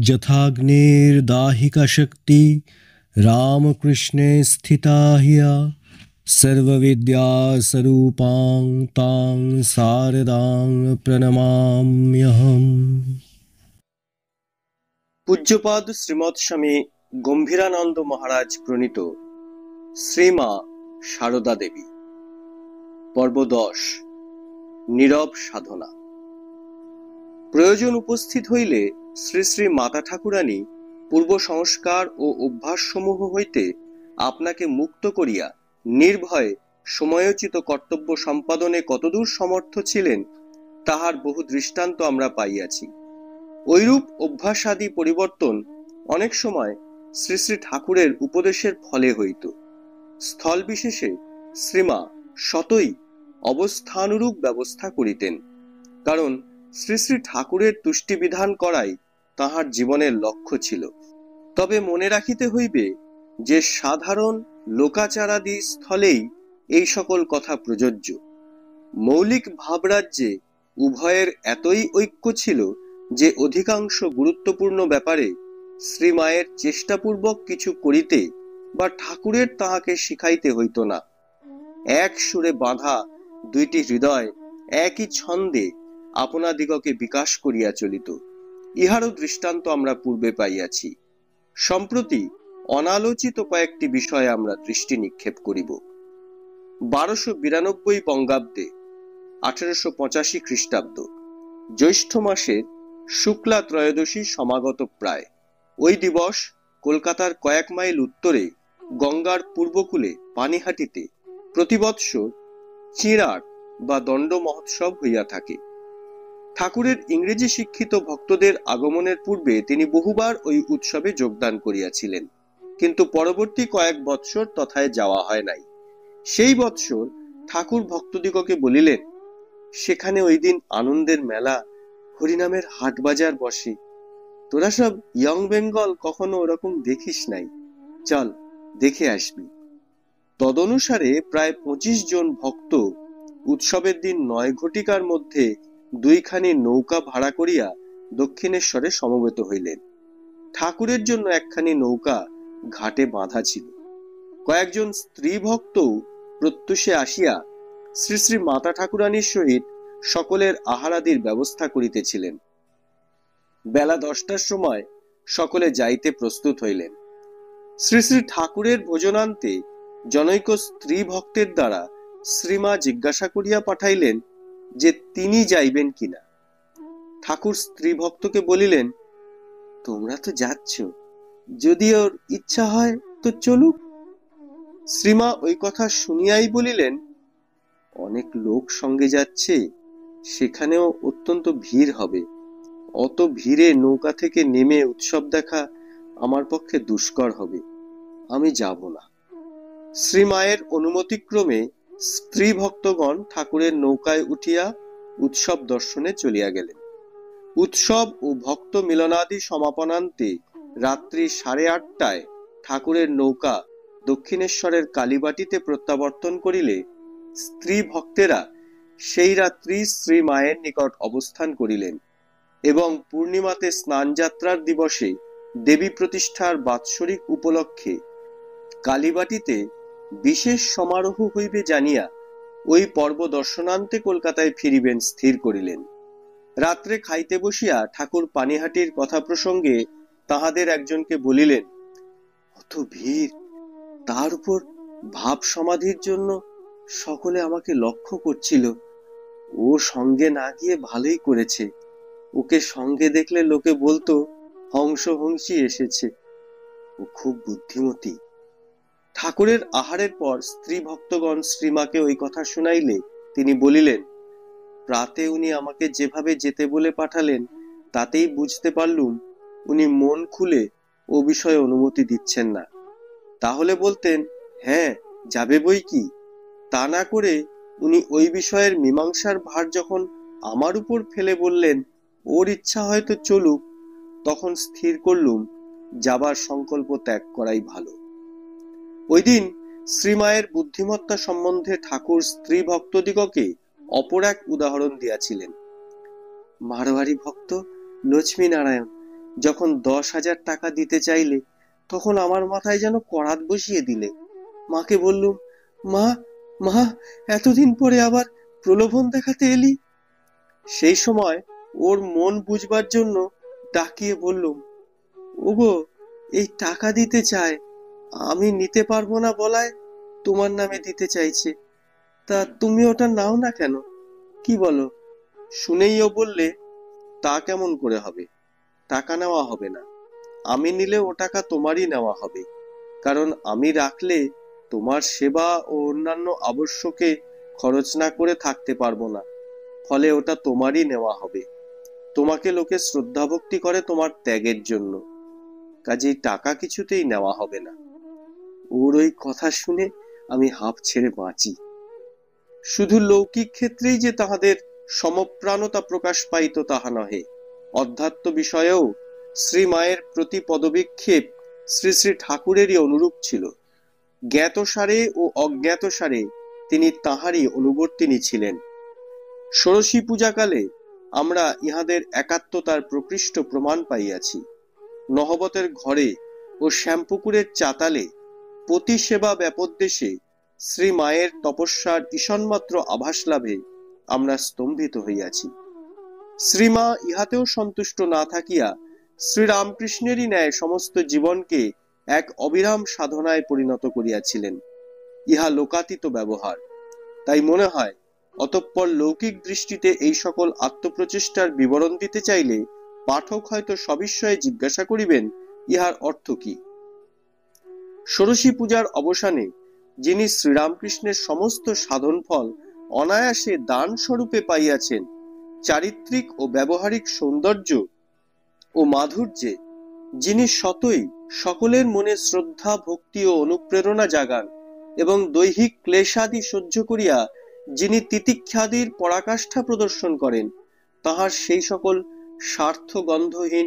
यथाग्नेर्दाहिका शक्ति रामकृष्णे स्थिता हिया सर्वविद्या स्वरूपां तां शारदां प्रणमाम्यहम्। পূজ্যপাদ শ্রীমৎ স্বামী গম্ভীরানন্দ মহারাজ প্রণীত শ্রীমা সারদা দেবী। পর্ব 10, নীরব সাধনা। প্রয়োজন উপস্থিত হইলে শ্রী শ্রী মাতা ঠাকুরানী পূর্ব সংস্কার ও অভ্যাসসমূহ হইতে আপনাকে মুক্ত করিয়া নির্ভয়ে সময়োচিত কর্তব্য সম্পাদনে কতদূর সমর্থ ছিলেন তাহার বহু দৃষ্টান্ত আমরা পাইয়াছি। ঐরূপ অভ্যাসাদি পরিবর্তন অনেক সময় শ্রী শ্রী ঠাকুরের উপদেশের ফলে হইত। স্থল বিশেষে শ্রীমা স্বতই অবস্থানুরূপ ব্যবস্থা করিতেন, কারণ শ্রী শ্রী ঠাকুরের তুষ্টি বিধান করাই তাহার জীবনের লক্ষ্য ছিল। তবে মনে রাখিতে হইবে যে সাধারণ লোকাচারাদি স্থলেই এই সকল কথা প্রযোজ্য। মৌলিক ভাবরাজ্যে উভয়ের এতই ঐক্য ছিল যে অধিকাংশ গুরুত্বপূর্ণ ব্যাপারে শ্রীমায়ের চেষ্টাপূর্বক কিছু করিতে বা ঠাকুরের তাহাকে শিখাইতে হইত না। এক সুরে বাঁধা দুইটি হৃদয় একই ছন্দে আপনাদিগকে বিকাশ করিয়া চলিত। ইহারও দৃষ্টান্ত আমরা পূর্বে পাইয়াছি। সম্প্রতি অনালোচিত কয়েকটি বিষয়ে আমরা দৃষ্টি নিক্ষেপ করিব। 1292 বঙ্গাব্দে 1885 খ্রিস্টাব্দ জ্যৈষ্ঠ মাসের শুক্লা ত্রয়োদশী সমাগত প্রায়। ওই দিবস কলকাতার কয়েক মাইল উত্তরে গঙ্গার পূর্বকূলে পানিহাটিতে প্রতিবৎসর চিঁড়ার বা দণ্ড মহোৎসব হইয়া থাকে। ঠাকুরের ইংরেজি শিক্ষিত ভক্তদের আগমনের পূর্বে তিনি বহুবার ওই উৎসবে যোগদান করিয়াছিলেন, কিন্তু পরবর্তী কয়েক বৎসর তথায় যাওয়া হয় নাই। সেই বৎসর ঠাকুর ভক্তদিগকে বলিলেন, সেখানে ওই দিন আনন্দের মেলা, হরিনামের হাট বাজার বসে। তোরা সব ইয়ং বেঙ্গল কখনো ওরকম দেখিস নাই, চল দেখে আসবি। তদনুসারে প্রায় 25 জন ভক্ত উৎসবের দিন 9 ঘটিকার মধ্যে 2খানি নৌকা ভাড়া করিয়া দক্ষিণেশ্বরে সমবেত হইলেন। ঠাকুরের জন্য একখানি নৌকা ঘাটে বাঁধা ছিল। কয়েকজন স্ত্রী ভক্ত প্রত্যুষে আসিয়া শ্রী শ্রী মাতা ঠাকুরানীর সহিত সকলের আহারাদির ব্যবস্থা করিতেছিলেন। বেলা 10টার সময় সকলে যাইতে প্রস্তুত হইলেন। শ্রী শ্রী ঠাকুরের ভোজনান্তে জনৈক স্ত্রী ভক্তের দ্বারা শ্রীমা জিজ্ঞাসা করিয়া পাঠাইলেন যে তিনি যাইবেন কিনা। ঠাকুর স্ত্রী ভক্তকে বলিলেন, তোমরা তো যাচ্ছ, যদি ওর ইচ্ছা হয় তো চলুক। শ্রীমা ওই কথা শুনিয়াই বলিলেন, অনেক লোক সঙ্গে যাচ্ছে, সেখানেও অত্যন্ত ভিড় হবে। অত ভিড়ে নৌকা থেকে নেমে উৎসব দেখা আমার পক্ষে দুষ্কর হবে, আমি যাব না। শ্রীমায়ের অনুমতিক্রমে স্ত্রী ভক্তগণ ঠাকুরের নৌকায় উঠিয়া উৎসব দর্শনে চলিয়া গেলেন। উৎসব ও ভক্ত মিলনাদি সমাপনান্তে রাত্রি 8:30টায় ঠাকুরের নৌকা দক্ষিণেশ্বরের কালীবাটিতে প্রত্যাবর্তন করিলে স্ত্রী ভক্তেরা সেই রাত্রি শ্রীমায়ের নিকট অবস্থান করিলেন এবং পূর্ণিমাতে স্নানযাত্রার দিবসে দেবী প্রতিষ্ঠার বাৎসরিক উপলক্ষে কালীবাটিতে বিশেষ সমারোহ হইবে জানিয়া ওই পর্ব দর্শনান্তে কলকাতায় ফিরিবেন স্থির করিলেন। রাত্রে খাইতে বসিয়া ঠাকুর পানিহাটির কথা প্রসঙ্গে তাহাদের একজনকে বলিলেন, অত ভিড়, তার উপর ভাব সমাধির জন্য সকলে আমাকে লক্ষ্য করছিল। ও সঙ্গে না গিয়ে ভালোই করেছে, ওকে সঙ্গে দেখলে লোকে বলতো হংসী এসেছে, ও খুব বুদ্ধিমতী। ঠাকুরের আহারের পর স্ত্রী ভক্তগণ শ্রীমাকে ওই কথা শুনাইলে তিনি বলিলেন, প্রাতে উনি আমাকে যেভাবে যেতে বলে পাঠালেন তাতেই বুঝতে পারলুম উনি মন খুলে ও বিষয়ে অনুমতি দিচ্ছেন না। তাহলে বলতেন, হ্যাঁ যাবে বই কি। তা না করে উনি ওই বিষয়ের মীমাংসার ভার যখন আমার উপর ফেলে বললেন ওর ইচ্ছা হয়তো চলুক, তখন স্থির করলুম যাবার সংকল্প ত্যাগ করাই ভালো। ওই দিন শ্রীমায়ের বুদ্ধিমত্তা সম্বন্ধে ঠাকুর স্ত্রী ভক্তদিগকে অপর এক উদাহরণ দিয়াছিলেন। মারোয়ারি ভক্ত লক্ষ্মী নারায়ণ যখন 10,000 টাকা দিতে চাইলে তখন আমার মাথায় যেন করাত বসিয়ে দিলে। মাকে বললুম, মা মা, এতদিন পরে আবার প্রলোভন দেখাতে এলি। সেই সময় ওর মন বুঝবার জন্য ডাকিয়ে বললুম, ওগো, এই টাকা দিতে চায়, আমি নিতে পারবো না বলায় তোমার নামে দিতে চাইছে, তা তুমি ওটা নাও না কেন, কি বলো? শুনেই ও বললে, তা কেমন করে হবে? টাকা নেওয়া হবে না। আমি নিলে ও টাকা তোমারই নেওয়া হবে, কারণ আমি রাখলে তোমার সেবা ও অন্যান্য আবশ্যকে খরচ না করে থাকতে পারবো না, ফলে ওটা তোমারই নেওয়া হবে। তোমাকে লোকে শ্রদ্ধা ভক্তি করে তোমার ত্যাগের জন্য, কাজেই টাকা কিছুতেই নেওয়া হবে না। ওর ওই কথা শুনে আমি হাঁপ ছেড়ে বাঁচি। শুধু লৌকিক ক্ষেত্রেই যে তাহাদের সমপ্রাণতা প্রকাশ পাইত তাহা নহে, অধ্যাত্ম বিষয়েও শ্রীমায়ের প্রতি পদবিক্ষেপ শ্রী শ্রী ঠাকুরেরই অনুরূপ ছিল। জ্ঞাতসারে ও অজ্ঞাতসারে তিনি তাহারই অনুবর্তিনী ছিলেন। ষোড়শী পূজাকালে আমরা ইহাদের একাত্মতার প্রকৃষ্ট প্রমাণ পাইয়াছি। নহবতের ঘরে ও শ্যামপুকুরের চাতালে পতি সেবা ব্যাপোদ্দেশে শ্রী মায়ের তপস্যার ঈষণমাত্র আভাস লাভে আমরা স্তম্ভিত হইয়াছি। শ্রীমা ইহাতেও সন্তুষ্ট না থাকিয়া শ্রীরামকৃষ্ণেরই ন্যায় সমস্ত জীবনকে এক অবিরাম সাধনায় পরিণত করিয়াছিলেন। ইহা লোকাতীত ব্যবহার। তাই মনে হয় অতঃপর লৌকিক দৃষ্টিতে এই সকল আত্মপ্রচেষ্টার বিবরণ দিতে চাইলে পাঠক হয়তো সবিস্ময়ে জিজ্ঞাসা করিবেন, ইহার অর্থ কি? ষোড়শী পূজার অবসানে যিনি শ্রীরামকৃষ্ণের সমস্ত সাধন ফল অনায়াসে দান স্বরূপে পাইয়াছেন, চারিত্রিক ও ব্যবহারিক সৌন্দর্য ও মাধুর্যে যিনি সতই সকলের মনে শ্রদ্ধা ভক্তি ও অনুপ্রেরণা জাগান, এবং দৈহিক ক্লেশাদি সহ্য করিয়া যিনি তিতিক্ষাদির পরাকাষ্ঠা প্রদর্শন করেন, তাহার সেই সকল স্বার্থ গন্ধহীন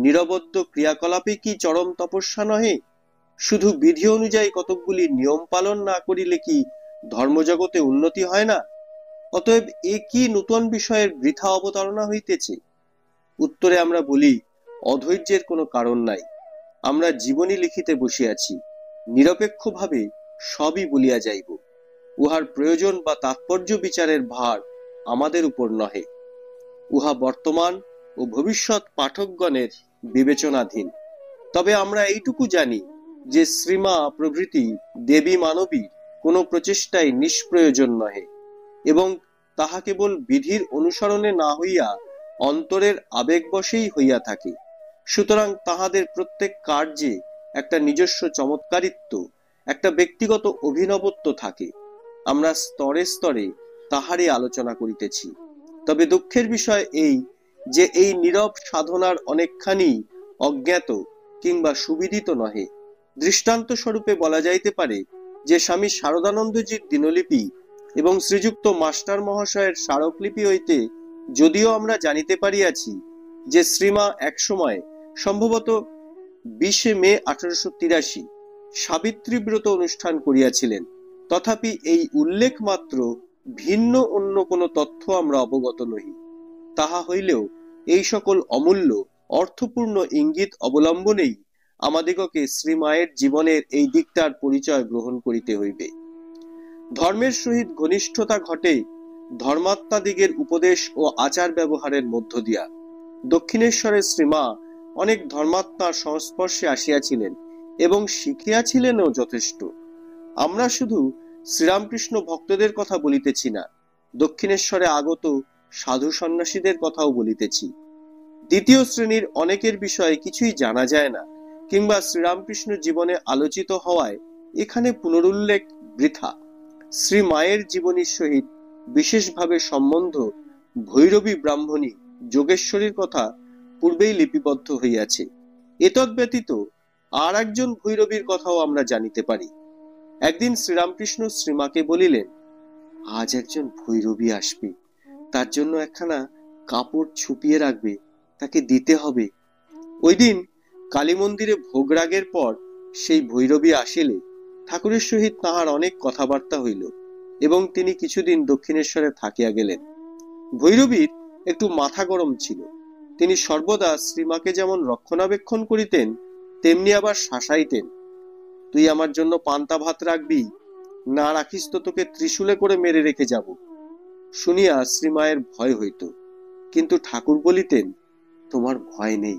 নিরবদ্ধ ক্রিয়াকলাপে কি চরম তপস্যা নহে? শুধু বিধি অনুযায়ী কতকগুলি নিয়ম পালন না করিলে কি ধর্মজগতে উন্নতি হয় না? অতএব এ কি নূতন বিষয়ের বৃথা অবতারণা হইতেছে? উত্তরে আমরা বলি, অধৈর্যের কোনো কারণ নাই। আমরা জীবনী লিখিতে বসিয়াছি, নিরপেক্ষভাবে সবই বলিয়া যাইব। উহার প্রয়োজন বা তাৎপর্য বিচারের ভার আমাদের উপর নহে, উহা বর্তমান ও ভবিষ্যৎ পাঠকগণের বিবেচনাধীন। তবে আমরা এইটুকু জানি যে শ্রীমা প্রভৃতি দেবী মানবী কোনো প্রচেষ্টাই নিষ্প্রয়োজন নহে, এবং তাহা কেবল বিধির অনুসরণে না হইয়া অন্তরের আবেগবশেই হইয়া থাকে। সুতরাং তাহাদের প্রত্যেক কার্যে একটা নিজস্ব চমৎকারিত্ব, একটা ব্যক্তিগত অভিনবত্ব থাকে। আমরা স্তরে স্তরে তাহারই আলোচনা করিতেছি। তবে দুঃখের বিষয় এই যে এই নীরব সাধনার অনেকখানি অজ্ঞাত কিংবা সুবিদিত নহে। দৃষ্টান্ত স্বরূপে বলা যাইতে পারে যে স্বামী শারদানন্দজির দিনলিপি এবং শ্রীযুক্ত মাস্টার মহাশয়ের স্মারকলিপি হইতে যদিও আমরা জানিতে পারিয়াছি যে শ্রীমা একসময় সম্ভবত 20 মে 1883 সাবিত্রী ব্রত অনুষ্ঠান করিয়াছিলেন, তথাপি এই উল্লেখ মাত্র, ভিন্ন অন্য কোনো তথ্য আমরা অবগত নহি। তাহা হইলেও এই সকল অমূল্য অর্থপূর্ণ ইঙ্গিত অবলম্বনেই আমাদিগকে শ্রীমায়ের জীবনের এই দিকটার পরিচয় গ্রহণ করিতে হইবে। ধর্মের সহিত ঘনিষ্ঠতা ঘটে ধর্মাত্মাদিগের উপদেশ ও আচার ব্যবহারের মধ্য দিয়া। দক্ষিণেশ্বরের শ্রীমা অনেক ধর্মাত্মার সংস্পর্শে আসিয়াছিলেন এবং শিখিয়াছিলেনও যথেষ্ট। আমরা শুধু শ্রীরামকৃষ্ণ ভক্তদের কথা বলিতেছি না, দক্ষিণেশ্বরে আগত সাধু সন্ন্যাসীদের কথাও বলিতেছি। দ্বিতীয় শ্রেণীর অনেকের বিষয়ে কিছুই জানা যায় না, কিংবা শ্রীরামকৃষ্ণ জীবনে আলোচিত হওয়ায় এখানে পুনরুল্লেখ বৃথা। শ্রী মায়ের জীবনীর সহিত বিশেষভাবে সম্বন্ধ ভৈরবী ব্রাহ্মণী যোগেশ্বরীর কথা পূর্বেই লিপিবদ্ধ হইয়াছে। এতদ ব্যতীত আর একজন ভৈরবীর কথাও আমরা জানিতে পারি। একদিন শ্রীরামকৃষ্ণ শ্রীমাকে বলিলেন, আজ একজন ভৈরবী আসবে, তার জন্য একখানা কাপড় ছুপিয়ে রাখবে, তাকে দিতে হবে। ওই দিন কালী মন্দিরে ভোগরাগের পর সেই ভৈরবী আসিলে ঠাকুরের সহিত তাহার অনেক কথাবার্তা হইল এবং তিনি কিছুদিন দক্ষিণেশ্বরে থাকিয়া গেলেন। ভৈরবীর একটু মাথা গরম ছিল, তিনি সর্বদা শ্রীমাকে যেমন রক্ষণাবেক্ষণ করিতেন, তেমনি আবার শাসাইতেন। তুই আমার জন্য পান্তা ভাত রাখবি, না রাখিস তো তোকে ত্রিশূলে করে মেরে রেখে যাব। শুনিয়া শ্রীমায়ের ভয় হইত, কিন্তু ঠাকুর বলিতেন, তোমার ভয় নেই,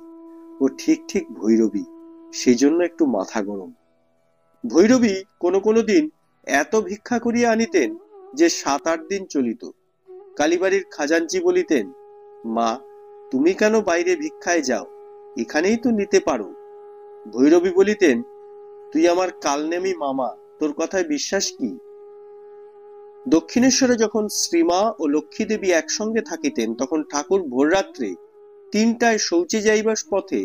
ও ঠিক ঠিক ভৈরবী, সেই জন্য একটু মাথা গরম। ভৈরবী কোনো কোনো দিন এত ভিক্ষা করিয়া আনিতেন যে 7-8 দিন চলিত। কালীবাড়ির খাজাঞ্চি বলিতেন, মা, তুমি কেন বাইরে ভিক্ষায় যাও, এখানেই তো নিতে পারো। ভৈরবী বলিতেন, তুই আমার কালনেমি মামা, তোর কথায় বিশ্বাস কি? দক্ষিণেশ্বরে যখন শ্রীমা ও লক্ষ্মী দেবী একসঙ্গে থাকিতেন, তখন ঠাকুর ভোররাত্রে 3টায় শৌচে যাইবার পথে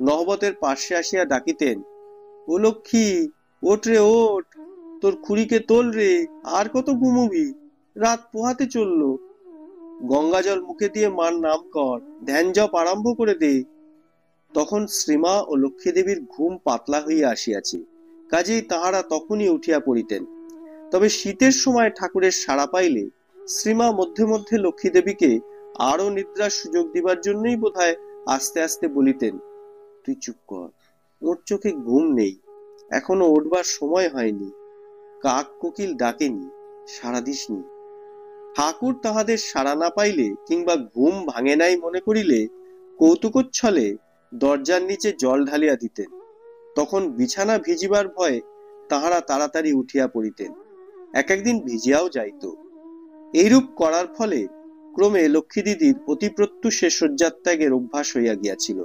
নহবতের পাশে আসিয়া ডাকিতেন, ও লক্ষ্মী, ওঠ রে ওঠ, তোর খুড়িকে তোল রে, আর কত ঘুমুবি, রাত পোহাতে চললো। গঙ্গাজল মুখে দিয়ে মার নাম কর, ধ্যান জপ আরম্ভ করে দে। তখন শ্রীমা ও লক্ষ্মী দেবীর ঘুম পাতলা হইয়া আসিয়াছে, কাজেই তাহারা তখনই উঠিয়া পড়িতেন। তবে শীতের সময় ঠাকুরের সাড়া পাইলে শ্রীমা মধ্যে মধ্যে লক্ষ্মী দেবীকে আরো নিদ্রার সুযোগ দিবার জন্যই বোধহয় আস্তে আস্তে বলিতেন, তুই চুপ কর, ওর চোখে ঘুম নেই, এখনো উঠবার সময় হয়নি, কাক কোকিল ডাকেনি, সাড়া দিসনি। ঠাকুর তাহাদের সাড়া না পাইলে কিংবা ঘুম ভাঙে নাই মনে করিলে কৌতুকচ্ছলে দরজার নিচে জল ঢালিয়া দিতেন। তখন বিছানা ভিজিবার ভয়ে তাহারা তাড়াতাড়ি উঠিয়া পড়িতেন, এক একদিন ভিজিয়াও যাইত। এইরূপ করার ফলে ক্রমে লক্ষ্মী দিদির অতি প্রত্যুষে শয্যাত্যাগের অভ্যাস হইয়া গিয়াছিল।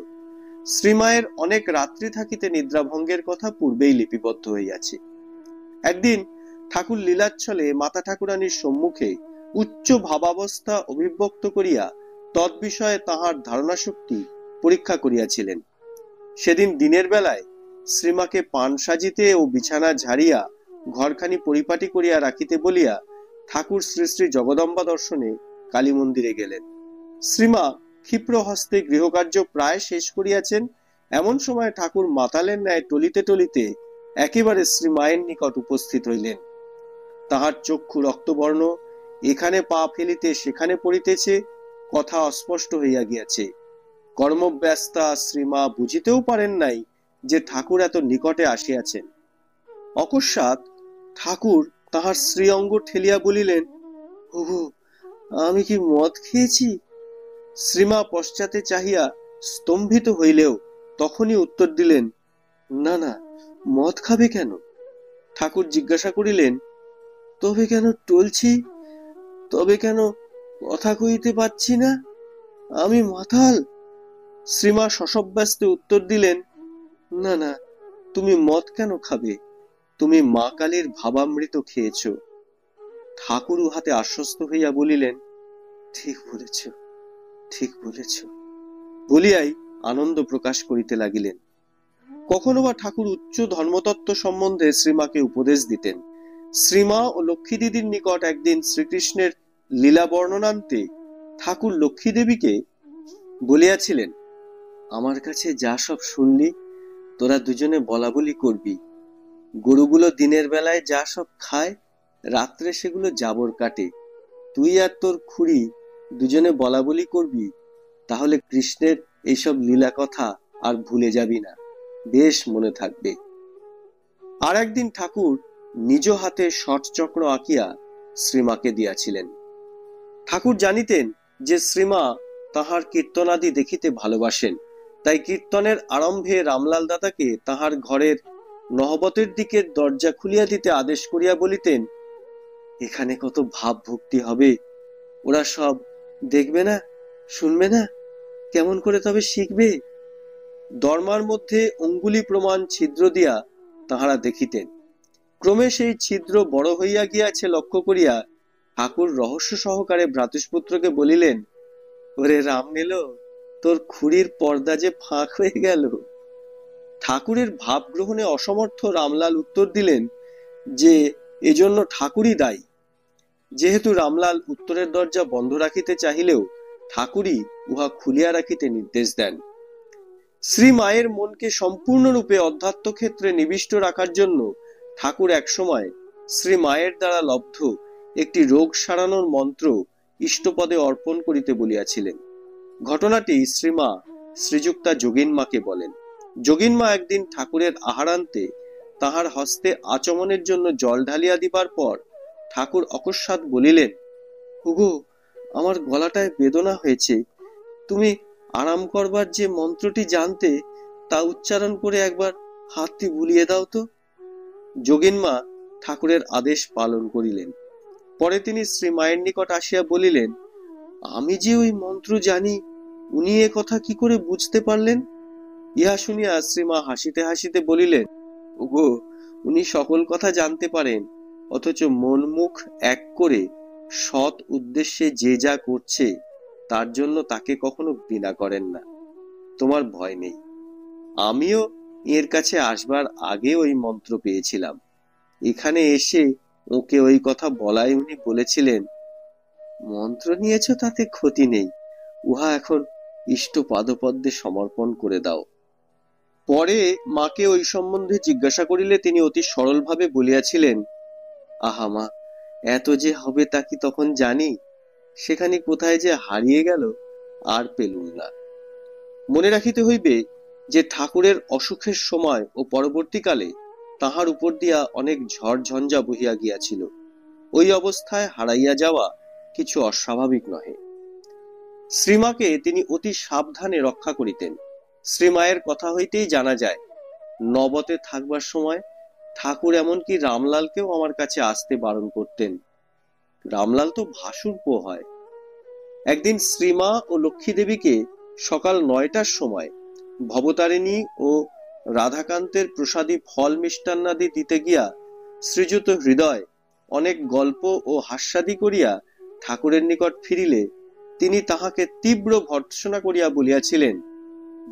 শ্রীমায়ের অনেক রাত্রি থাকিতে নিদ্রাভঙ্গের কথা পূর্বেই লিপিবদ্ধ হইয়াছে। একদিন ঠাকুর লীলাচ্ছলে মাতা ঠাকুরানীর সম্মুখে উচ্চ ভাবাবস্থা অভিব্যক্ত করিয়া তৎবিষয়ে তাহার ধারণা শক্তি পরীক্ষা করিয়াছিলেন। সেদিন দিনের বেলায় শ্রীমাকে পান সাজিতে ও বিছানা ঝাড়িয়া ঘরখানি পরিপাটি করিয়া রাখিতে বলিয়া ঠাকুর শ্রী শ্রী জগদম্বা দর্শনে কালী মন্দিরে গেলেন। শ্রীমা ক্ষিপ্র হস্তে গৃহকার্য প্রায় শেষ করিয়াছেন, এমন সময় ঠাকুর মাতালের ন্যায় টলিতে টলিতে একেবারে শ্রীমায়ের নিকট উপস্থিত হইলেন। তাহার চক্ষু রক্তবর্ণ, এখানে পা ফেলিতে সেখানে পড়িতেছে, কথা অস্পষ্ট হইয়া গিয়াছে। কর্মব্যস্তা শ্রীমা বুঝিতেও পারেন নাই যে ঠাকুর এত নিকটে আসিয়াছেন। অকস্মাৎ ঠাকুর তাহার শ্রীঅঙ্গ ঠেলিয়া বলিলেন, ওগো, আমি কি মদ খেয়েছি? শ্রীমা পশ্চাতে চাহিয়া স্তম্ভিত হইলেও তখনই উত্তর দিলেন, না না, মদ খাবে কেন? ঠাকুর জিজ্ঞাসা করিলেন, তবে কেন টলছি, তবে কেন কথা কইতে পারছি না, আমি মাতাল? শ্রীমা শশব্যস্তে উত্তর দিলেন, না না, তুমি মদ কেন খাবে, তুমি মা কালীর ভাবামৃত খেয়েছ। ঠাকুর উহাতে আশ্বস্ত হইয়া বলিলেন, ঠিক বলেছ, ঠিক বলেছ, বলিয়াই আনন্দ প্রকাশ করিতে লাগিলেন। কখনো বা ঠাকুর উচ্চ ধর্মতত্ত্ব সম্বন্ধে শ্রীমাকে উপদেশ দিতেন। শ্রীমা ও লক্ষ্মী দিদির নিকট একদিন শ্রীকৃষ্ণের লীলা বর্ণনান্তে ঠাকুর লক্ষ্মী দেবীকে বলিয়াছিলেন, আমার কাছে যা সব শুনলি তোরা দুজনে বলা বলি করবি। গরুগুলো দিনের বেলায় যা সব খায়, রাত্রে সেগুলো জাবর কাটে। তুই আর তোর খুড়ি দুজনে বলা বলি করবি, তাহলে কৃষ্ণের এইসব লীলা কথা আর ভুলে যাবি না, বেশ মনে থাকবে। আর একদিন ঠাকুর নিজ হাতে ষটচক্র আঁকিয়া শ্রীমাকে দিয়াছিলেন। ঠাকুর জানিতেন যে শ্রীমা তাহার কীর্তনাদি দেখিতে ভালোবাসেন, তাই কীর্তনের আরম্ভে রামলাল দাদাকে তাহার ঘরের নহবতের দিকে দরজা খুলিয়া দিতে আদেশ করিয়া বলিতেন, এখানে কত ভাব ভক্তি হবে, ওরা সব দেখবে না, শুনবে না, কেমন করে তবে শিখবে? দরমার মধ্যে অঙ্গুলি প্রমাণ ছিদ্র দিয়া তাহারা দেখিতেন। ক্রমে সেই ছিদ্র বড় হইয়া গিয়াছে লক্ষ্য করিয়া ঠাকুর রহস্য সহকারে ভ্রাতুষ্পুত্রকে বলিলেন, ওরে রাম নিল, তোর খুড়ির পর্দা যে ফাঁক হয়ে গেল। ঠাকুরের ভাব গ্রহণে অসমর্থ রামলাল উত্তর দিলেন যে এজন্য ঠাকুরই দায়ী। যেহেতু রামলাল উত্তরের দরজা বন্ধ রাখিতে চাহিলেও ঠাকুরই উহা খুলিয়া রাখিতে নির্দেশ দেন। শ্রী মায়ের মনকে সম্পূর্ণরূপে অধ্যাত্ম ক্ষেত্রে নিবিষ্ট রাখার জন্য ঠাকুর একসময় শ্রী মায়ের দ্বারা লব্ধ একটি রোগ সারানোর মন্ত্র ইষ্টপদে অর্পণ করিতে বলিয়াছিলেন। ঘটনাটি শ্রীমা শ্রীযুক্তা যোগিনমাকে বলেন। যোগিনমা একদিন ঠাকুরের আহারান্তে তাহার হস্তে আচমনের জন্য জল ঢালিয়া দিবার পর ঠাকুর অকস্মাৎ বলিলেন, হুগো, আমার গলাটায় বেদনা হয়েছে, তুমি আরাম করবার যে মন্ত্রটি জানতে তা উচ্চারণ করে একবার হাতটি বুলিয়ে দাও তো। যোগিনমা ঠাকুরের আদেশ পালন করিলেন। পরে তিনি শ্রীমায়ের নিকট আসিয়া বলিলেন, আমি যে ওই মন্ত্র জানি, উনি এ কথা কি করে বুঝতে পারলেন? ইহা শুনিয়া শ্রীমা হাসিতে হাসিতে বলিলেন, ওগো, উনি সকল কথা জানতে পারেন, অথচ মন মুখ এক করে সৎ উদ্দেশ্যে যে যা করছে তার জন্য তাকে কখনো ঘৃণা করেন না। তোমার ভয় নেই। আমিও এর কাছে আসবার আগে ওই মন্ত্র পেয়েছিলাম। এখানে এসে ওকে ওই কথা বলাই উনি বলেছিলেন, মন্ত্র নিয়েছ তাতে ক্ষতি নেই, উহা এখন ইষ্ট পাদপদ্মে সমর্পণ করে দাও। পরে মাকে ওই সম্বন্ধে জিজ্ঞাসা করিলে তিনি অতি সরলভাবে বলিয়াছিলেন, আহা মা, এত যে হবে তা কি তখন জানি? সেখানে কোথায় যে হারিয়ে গেল আর পেলুম না। মনে রাখিতে হইবে যে ঠাকুরের অসুখের সময় ও পরবর্তীকালে তাহার উপর দিয়া অনেক ঝড় ঝঞ্ঝা বহিয়া গিয়াছিল। ওই অবস্থায় হারাইয়া যাওয়া কিছু অস্বাভাবিক নহে। শ্রীমাকে তিনি অতি সাবধানে রক্ষা করিতেন। শ্রীমায়ের কথা হইতেই জানা যায়, নবতে থাকবার সময় ঠাকুর এমনকি রামলালকেও আমার কাছে আসতে বারণ করতেন। রামলাল তো ভাসুরপো হয়। একদিন শ্রীমা ও লক্ষ্মী দেবীকে সকাল 9টার সময় ভবতারিণী ও রাধাকান্তের প্রসাদী ফল মিষ্টান্নাদি দিতে গিয়া শ্রীযুত হৃদয় অনেক গল্প ও হাস্যাদি করিয়া ঠাকুরের নিকট ফিরিলে তিনি তাহাকে তীব্র ভর্ৎসনা করিয়া বলিয়াছিলেন,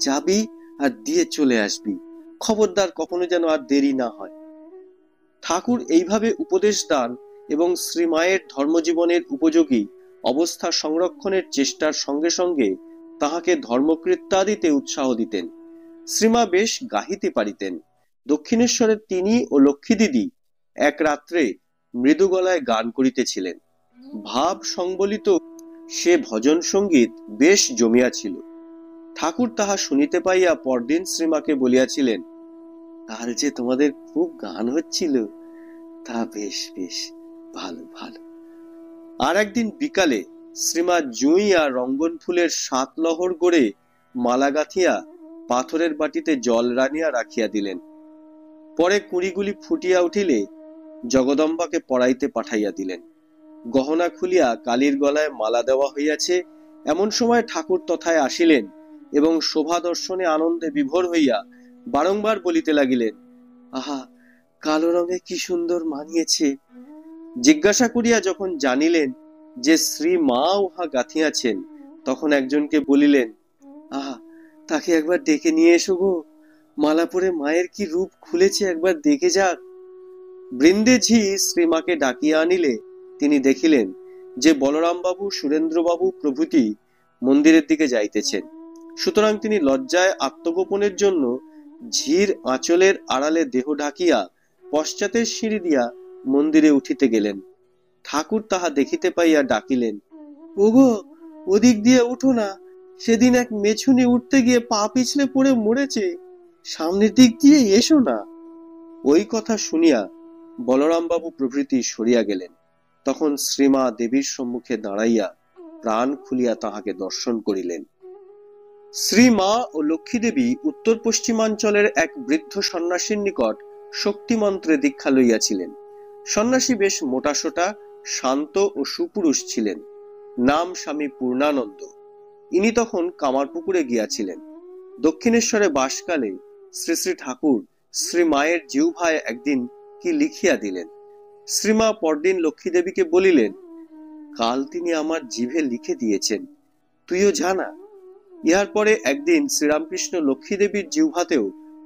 যাবি আর দিয়ে চলে আসবি, খবরদার কখনো যেন আর দেরি না হয়। ঠাকুর এইভাবে উপদেশ দান এবং শ্রীমায়ের ধর্মজীবনের উপযোগী অবস্থা সংরক্ষণের চেষ্টার সঙ্গে সঙ্গে তাহাকে ধর্মকৃত্যাদিতে উৎসাহ দিতেন। শ্রীমা বেশ গাহিতে পারিতেন। দক্ষিণেশ্বরের তিনি ও লক্ষ্মী দিদি এক রাত্রে মৃদু গলায় গান করিতেছিলেন। ভাব সংবলিত সে ভজন সঙ্গীত বেশ জমিয়াছিল। ঠাকুর তাহা শুনিতে পাইয়া পরদিন শ্রীমাকে বলিয়াছিলেন, কাল যে তোমাদের খুব গান হচ্ছিল, তা বেশ বেশ ভালো ভালো। আর একদিন বিকালে শ্রীমা জুঁই আর রঙ্গন ফুলের 7 লহর গড়ে মালা গাঁথিয়া পাথরের বাটিতে জল রানিয়া রাখিয়া দিলেন। পরে কুঁড়িগুলি ফুটিয়া উঠিলে জগদম্বাকে পড়াইতে পাঠাইয়া দিলেন। গহনা খুলিয়া কালীর গলায় মালা দেওয়া হইয়াছে এমন সময় ঠাকুর তথায় আসিলেন এবং শোভা দর্শনে আনন্দে বিভোর হইয়া বারংবার বলিতে লাগিলেন, আহা, কালো রঙে কি সুন্দর মানিয়েছে। জিজ্ঞাসা করিয়া যখন জানিলেন যে শ্রী মা উহা গাঁথিয়াছেন, তখন একজনকে বলিলেন, আহা, তাকে একবার ডেকে নিয়ে এসো গো, মালা পরে মায়ের কি রূপ খুলেছে, একবার দেখে যাক। বৃন্দেঝি শ্রীমাকে ডাকিয়া আনিলে তিনি দেখিলেন যে বলরাম বাবু, সুরেন্দ্র বাবু প্রভৃতি মন্দিরের দিকে যাইতেছেন। সুতরাং তিনি লজ্জায় আত্মগোপনের জন্য ঝির আঁচলের আড়ালে দেহ ঢাকিয়া পশ্চাতের সিঁড়ি দিয়া মন্দিরে উঠিতে গেলেন। ঠাকুর তাহা দেখিতে পাইয়া ডাকিলেন, ওগো, ওদিক দিয়ে উঠো না, সেদিন এক মেছুনি উঠতে গিয়ে পা পিছলে পড়ে মরেছে, সামনের দিক দিয়ে এসো না। ওই কথা শুনিয়া বলরাম বাবু প্রভৃতি সরিয়া গেলেন। তখন শ্রীমা দেবীর সম্মুখে দাঁড়াইয়া প্রাণ খুলিয়া তাহাকে দর্শন করিলেন। শ্রীমা ও লক্ষ্মী দেবী উত্তর পশ্চিমাঞ্চলের এক বৃদ্ধ সন্ন্যাসীর নিকট শক্তি মন্ত্রে দীক্ষা লইয়াছিলেন। সন্ন্যাসী বেশ মোটাসোটা, শান্ত ও সুপুরুষ ছিলেন। নাম স্বামী পূর্ণানন্দ। ইনি তখন কামারপুকুরে গিয়াছিলেন। দক্ষিণেশ্বরে বাসকালে শ্রী শ্রী ঠাকুর শ্রী মায়ের জিহ্বায় একদিন কি লিখিয়া দিলেন। শ্রীমা পরদিন লক্ষ্মী দেবীকে বলিলেন, কাল তিনি আমার জিভে লিখে দিয়েছেন, তুইও জানা। ইহার পরে একদিন শ্রীরামকৃষ্ণ লক্ষ্মী দেবীর জিহ্বাতেও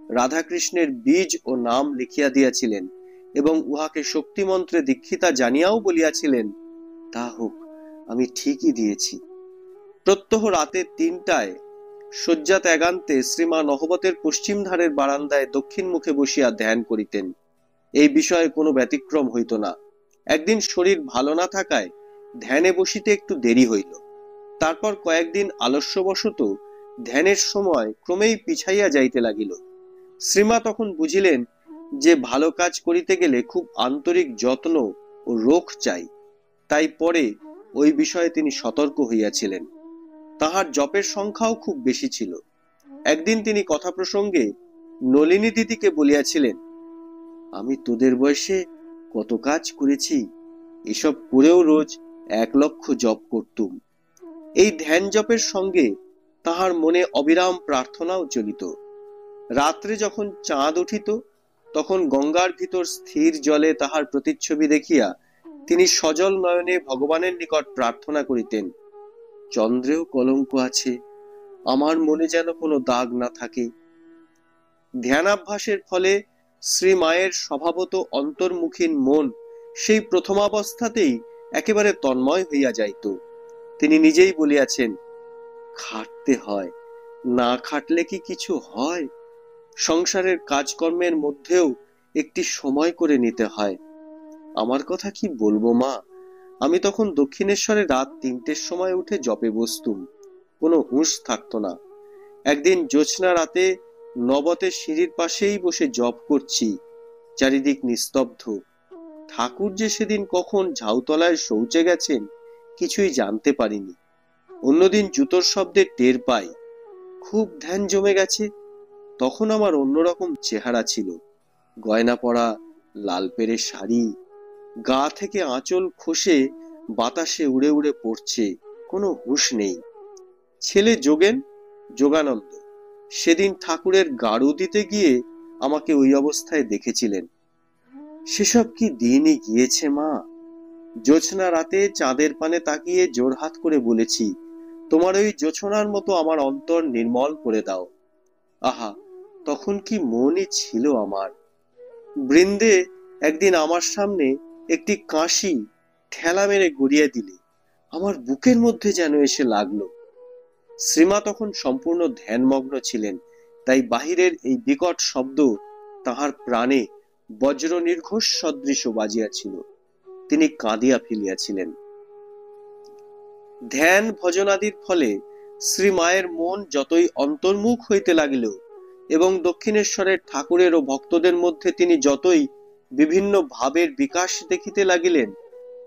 রাধাকৃষ্ণের বীজ ও নাম লিখিয়া দিয়াছিলেন এবং উহাকে শক্তিমন্ত্রে দীক্ষিতা জানিয়াও বলিয়াছিলেন, তা হোক, আমি ঠিকই দিয়েছি। প্রত্যহ রাতে 3টায় শয্যা ত্যাগান্তে শ্রীমা নহবতের পশ্চিম ধারের বারান্দায় দক্ষিণ মুখে বসিয়া ধ্যান করিতেন। এই বিষয়ে কোনো ব্যতিক্রম হইত না। একদিন শরীর ভালো না থাকায় ধ্যানে বসিতে একটু দেরি হইল। তারপর কয়েকদিন আলস্যবশত ধ্যানের সময় ক্রমেই পিছাইয়া যাইতে লাগিল। শ্রীমা তখন বুঝিলেন যে ভালো কাজ করিতে গেলে খুব আন্তরিক যত্ন ও রোখ চাই। তাই পরে ওই বিষয়ে তিনি সতর্ক হইয়াছিলেন। তাহার জপের সংখ্যাও খুব বেশি ছিল। একদিন তিনি কথা প্রসঙ্গে নলিনী দিদিকে বলিয়াছিলেন, আমি তোদের বয়সে কত কাজ করেছি, এসব করেও রোজ 1,00,000 জপ করতুম। এই ধ্যান জপের সঙ্গে তাহার মনে অবিরাম প্রার্থনাও চলিত। রাত্রে যখন চাঁদ উঠিত তখন গঙ্গার ভিতর স্থির জলে তাহার প্রতিচ্ছবি দেখিয়া তিনি সজল নয়নে ভগবানের নিকট প্রার্থনা করিতেন, চন্দ্রেও কলঙ্ক আছে, আমার মনে যেন কোনো দাগ না থাকে। ধ্যানাভ্যাসের ফলে শ্রী মায়ের স্বভাবত অন্তর্মুখীন মন সেই প্রথমাবস্থাতেই একেবারে তন্ময় হইয়া যাইত। তিনি নিজেই বলিয়াছেন, খাটতে হয়, না খাটলে কি কিছু হয়? সংসারের কাজকর্মের মধ্যেও একটি সময় করে নিতে হয়। আমার কথা কি বলবো মা, আমি তখন দক্ষিণেশ্বরে রাত 3টের সময় উঠে জপে বসতুম, কোনো হুঁশ থাকতো না। একদিন জ্যোৎস্না রাতে নবতে সিঁড়ির পাশেই বসে জপ করছি, চারিদিক নিস্তব্ধ। ঠাকুর যে সেদিন কখন ঝাউতলায় শৌচে গেছেন কিছুই জানতে পারিনি। অন্যদিন জুতোর শব্দে টের পাই, খুব ধ্যান জমে গেছে। তখন আমার অন্যরকম চেহারা ছিল, গয়না পরা, লাল পেরে শাড়ি, গা থেকে আঁচল খসে বাতাসে উড়ে উড়ে পড়ছে, কোনো হুঁশ নেই। ছেলে যোগানন্দ সেদিন ঠাকুরের গাড়ু দিতে গিয়ে আমাকে ওই অবস্থায় দেখেছিলেন। সেসব কি দিনই গিয়েছে মা। জ্যোৎস্না রাতে চাঁদের পানে তাকিয়ে জোরহাত করে বলেছি, তোমার ওই জোছনার মতো আমার অন্তর নির্মল করে দাও। আহা, তখন কি মনই ছিল আমার। বৃন্দে একদিন আমার সামনে একটি কাঁসি ঠেলা মেরে গড়িয়ে দিলে আমার বুকের মধ্যে যেন এসে লাগলো। শ্রীমা তখন সম্পূর্ণ ধ্যানমগ্ন ছিলেন, তাই বাহিরের এই বিকট শব্দ তাহার প্রাণে বজ্র নির্ঘোষ সদৃশ বাজিয়াছিল। তিনি কাঁদিয়া ফেলিয়াছিলেন। ধ্যান ভজনাদির ফলে শ্রী মায়ের মন যতই অন্তর্মুখ হইতে লাগিল এবং দক্ষিণেশ্বরের ঠাকুরের ও ভক্তদের মধ্যে তিনি যতই বিভিন্ন ভাবের বিকাশ দেখিতে লাগিলেন,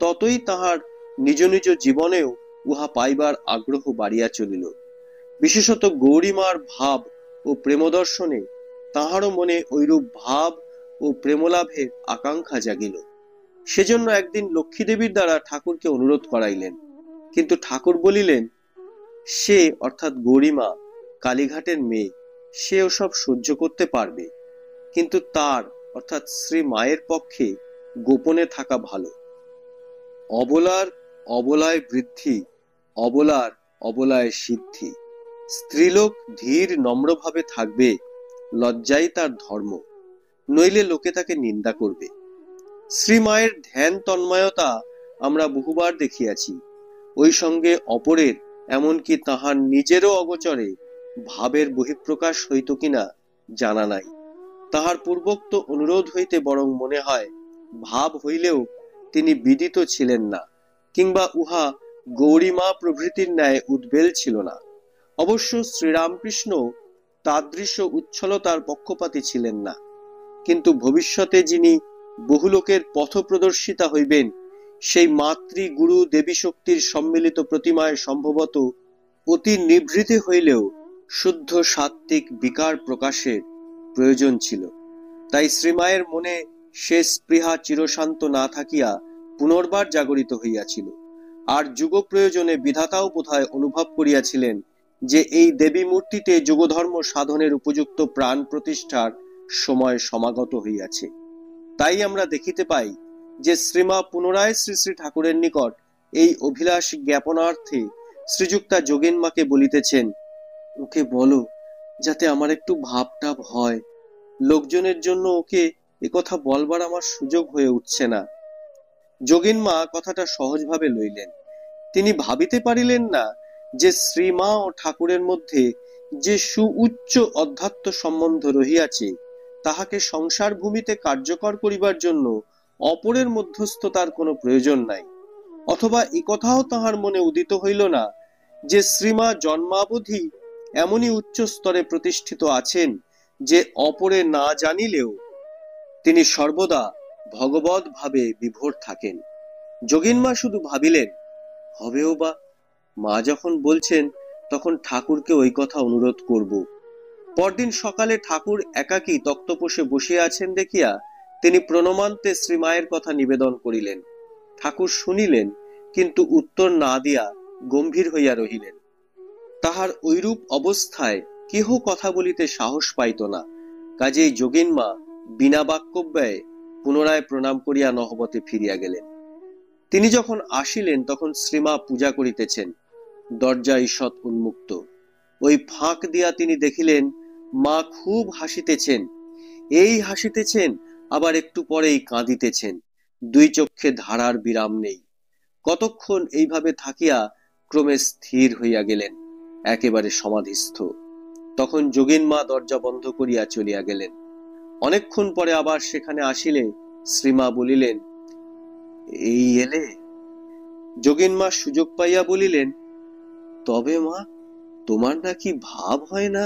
ততই তাহার নিজ নিজ জীবনেও উহা পাইবার আগ্রহ বাড়িয়া চলিল। বিশেষত গৌরীমার ভাব ও প্রেমদর্শনে তাহারও মনে ঐরূপ ভাব ও প্রেমলাভের আকাঙ্ক্ষা জাগিল। সেজন্য একদিন লক্ষ্মী দেবীর দ্বারা ঠাকুরকে অনুরোধ করাইলেন, কিন্তু ঠাকুর বলিলেন, সে অর্থাৎ গৌরীমা কালীঘাটের মেয়ে, সে ওসব সহ্য করতে পারবে, কিন্তু তার অর্থাৎ শ্রী মায়ের পক্ষে গোপনে থাকা ভালো। অবলার অবলায় বৃদ্ধি, অবলার অবলায় সিদ্ধি। স্ত্রীলোক ধীর নম্রভাবে থাকবে, লজ্জাই তার ধর্ম, নইলে লোকে তাকে নিন্দা করবে। শ্রী মায়ের ধ্যান তন্ময়তা আমরা বহুবার দেখিয়াছি। ওই সঙ্গে অপরের, এমনকি তাহার নিজেরও অগোচরে ভাবের বহিঃপ্রকাশ হইত কিনা জানা নাই। তাহার পূর্বোক্ত অনুরোধ হইতে বরং মনে হয় ভাব হইলেও তিনি বিদিত ছিলেন না, কিংবা উহা গৌরীমা প্রভৃতির ন্যায় উদ্বেল ছিল না। অবশ্য শ্রীরামকৃষ্ণ তাদৃশ উচ্ছলতার পক্ষপাতী ছিলেন না, কিন্তু ভবিষ্যতে যিনি বহুলোকের পথপ্রদর্শিতা হইবেন, সেই মাতৃ গুরু দেবী শক্তির সম্মিলিত প্রতিমায় সম্ভবত অতি নিভৃতে হইলেও শুদ্ধ সাত্ত্বিক বিকার প্রকাশের প্রয়োজন ছিল। তাই শ্রীমায়ের মনে সে স্পৃহা চিরশান্ত না থাকিয়া পুনর্বার জাগরিত হইয়াছিল। আর যুগ প্রয়োজনে বিধাতাও বোধহয় অনুভব করিয়াছিলেন যে এই দেবী মূর্তিতে যুগধর্ম সাধনের উপযুক্ত প্রাণ প্রতিষ্ঠার সময় সমাগত হইয়াছে। তাই আমরা দেখিতে পাই যে শ্রীমা পুনরায় শ্রী শ্রী ঠাকুরের নিকট এই অভিলাষ জ্ঞাপনার্থে শ্রীযুক্তা যোগিনমাকে বলিতেছেন, ওকে বলো যাতে আমার একটু ভাবটাব হয়, লোকজনের জন্য ওকে একথা বলবার আমার সুযোগ হয়ে উঠছে না। যোগিনমা কথাটা সহজভাবে লইলেন। তিনি ভাবিতে পারিলেন না যে শ্রীমা ও ঠাকুরের মধ্যে যে সুউচ্চ অধ্যাত্ম সম্বন্ধ রহিয়াছে, তাহাকে সংসার ভূমিতে কার্যকর করিবার জন্য অপরের মধ্যস্থতার কোনো প্রয়োজন নাই। অথবা একথাও তাহার মনে উদিত হইল না যে শ্রীমা জন্মাবধি এমনই উচ্চ স্তরে প্রতিষ্ঠিত আছেন যে অপরে না জানিলেও তিনি সর্বদা ভগবত ভাবে বিভোর থাকেন। যোগিনমা শুধু ভাবিলেন, হবেও বা, মা যখন বলছেন তখন ঠাকুরকে ওই কথা অনুরোধ করব। পরদিন সকালে ঠাকুর একাকী তক্তপোষে বসিয়া আছেন দেখিয়া তিনি প্রণমান্তে শ্রীমায়ের কথা নিবেদন করিলেন। ঠাকুর শুনিলেন, কিন্তু উত্তর না দিয়া গম্ভীর হইয়া রহিলেন। তাহার ঐরূপ অবস্থায় কেহ কথা বলিতে সাহস পাইত না। কাজেই যোগিনমা বিনা বাক্যব্যয়ে পুনরায় প্রণাম করিয়া নহবতে ফিরিয়া গেলেন। তিনি যখন আসিলেন তখন শ্রীমা পূজা করিতেছেন, দরজা ঈষৎ উন্মুক্ত। ওই ফাঁক দিয়া তিনি দেখিলেন মা খুব হাসিতেছেন। এই হাসিতেছেন, আবার একটু পরেই কাঁদিতেছেন। দুই চক্ষে ধারার বিরাম নেই। কতক্ষণ এইভাবে থাকিয়া ক্রমে স্থির হইয়া গেলেন, একেবারে সমাধিস্থ। তখন যোগিনমা দরজা বন্ধ করিয়া চলিয়া গেলেন। অনেকক্ষণ পরে আবার সেখানে আসিলে শ্রীমা বলিলেন, এই এলে? যোগিনমা সুযোগ পাইয়া বলিলেন, তবে মা, তোমার নাকি ভাব হয় না?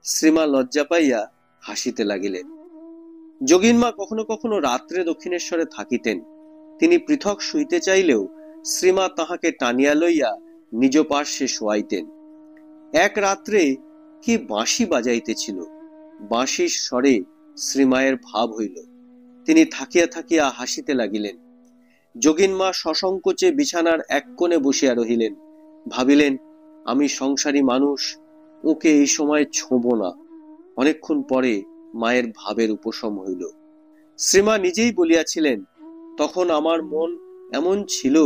শ্রীমা লজ্জা পাইয়া হাসিতে লাগিলেন। যোগিনমা কখনো কখনো রাত্রে দক্ষিণেশ্বরে থাকিতেন। তিনি পৃথক শুইতে চাইলেও শ্রীমা তাহাকে টানিয়া লইয়া নিজ পার্শ্বে শোয়াইতেন। এক রাত্রে কে বাঁশি বাজাইতেছিল। বাঁশির স্বরে শ্রীমায়ের ভাব হইল। তিনি থাকিয়া থাকিয়া হাসিতে লাগিলেন। যোগিনমা সসংকোচে বিছানার এক কোণে বসিয়া রহিলেন। ভাবিলেন, আমি সংসারী মানুষ, ওকে এই সময় ছোঁব না। অনেকক্ষণ পরে মায়ের ভাবের উপশম হইল। শ্রীমা নিজেই বলিয়াছিলেন, তখন আমার মন এমন ছিল,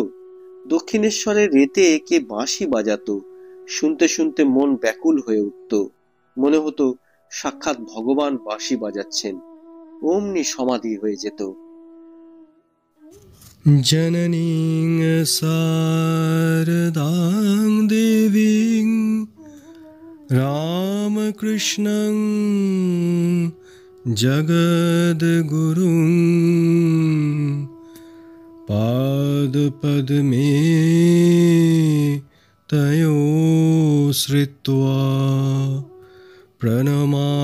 দক্ষিণেশ্বরের রেতে কে বাঁশি বাজাতো, শুনতে শুনতে মন ব্যাকুল হয়ে উঠত। মনে হতো সাক্ষাৎ ভগবান বাঁশি বাজাচ্ছেন। অমনি সমাধি হয়ে যেত। জননীং শারদাং দেবীং রামকৃষ্ণং জগদ্গুরুং পাদপদ্মে তয়ো শ্রিত্বা প্রণমা